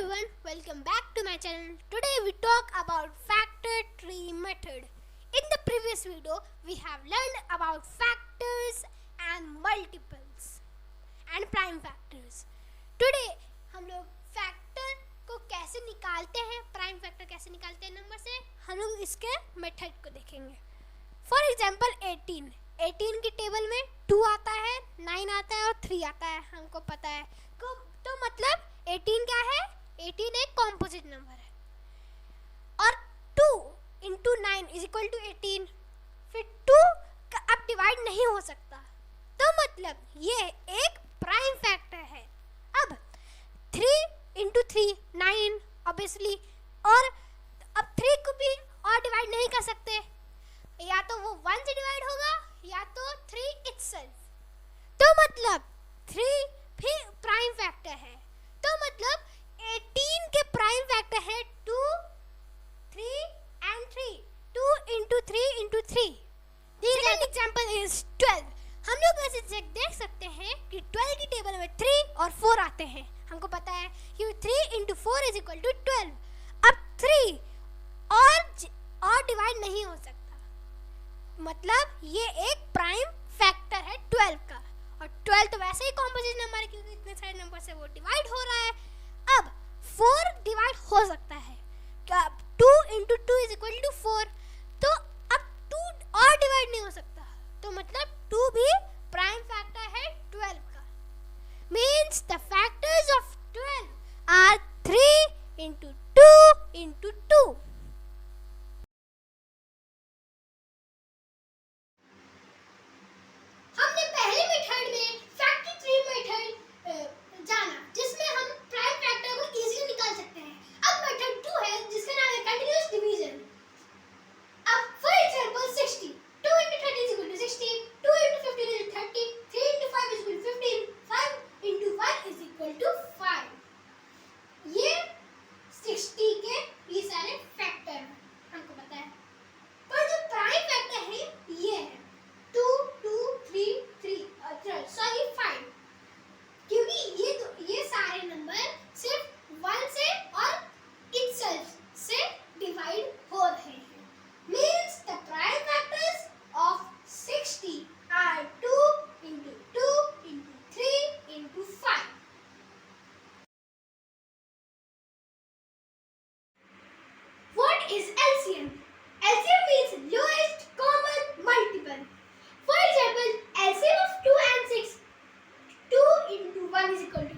everyone, welcome back to my channel. Today we talk about factor tree method. In the previous video, we have learned about factors and multiples and prime factors. Today हम लोग factor को कैसे निकालते हैं, prime factor कैसे निकालते हैं number से, हम लोग इसके मेथड को देखेंगे. फॉर एग्जाम्पल 18 की टेबल में 2 आता है, 9 आता है और 3 आता है, हमको पता है. तो मतलब 18 क्या है? 18 एक कॉम्पोजिट नंबर है और 2 इंटू 9 इज इक्वल टू 18. फिर 2 अब डिवाइड नहीं हो सकता, तो मतलब ये एक प्राइम फैक्टर है. अब 3 इंटू 3 9 ऑब्वियसली, और अब 3 को भी और डिवाइड नहीं कर सकते, या तो वो 1 से डिवाइड होगा या तो 3 इटसेल्फ. तो मतलब 3 भी प्राइम फैक्टर है. तो मतलब 18 के प्राइम फैक्टर है 2, 3 and 3. 2 into 3 into 3. Second example is 12. हम लोग ऐसे देख सकते हैं कि 12 की टेबल में 3 और 4 आते हैं. हमको पता है कि 3 into 4 is equal to 12. अब 3 और डिवाइड नहीं हो सकता, मतलब ये एक प्राइम फैक्टर है 12 का. और 12 तो वैसे ही कॉम्पोजिट नंबर है क्योंकि इतने सारे नंबर से वो डिवाइड हो रहा है. अब 4 डिवाइड हो सकता है, 2 into 2 is equal to 4. तो अब 2 और डिवाइड नहीं हो सकता, तो मतलब 2 भी प्राइम फैक्टर है 12 का. Means the factors of 12 are 3 into 2 into 2. हमने पहले मेथड में फैक्टर ट्री मेथड जाना, जिसमें हम प्राइम फैक्टर को इजीली निकाल सकते हैं. अब मेथड 2 है जिसका नाम है कंटीन्यूअस डिवीजन. अब for example 60, 2 into 30 is equal to 60, 2 into 15 is 30, 3 into 5 is equal to 15, 5 into 1 is equal to 5. ये 60 के ये सारे फैक्टर हैं, हमको पता है. पर जो प्राइम फैक्टर है ये है 2, 2, 3, 5, क्योंकि ये सारे नंबर सिर्फ 1 से और इटसेल्फ से डिवाइड हो रहे हैं. Means the prime factors of 60 are 2 into 2 into 3 into 5. What is LCM? LCM means lowest common multiple. For example, LCM of 2 and 6, 2 into 1 is equal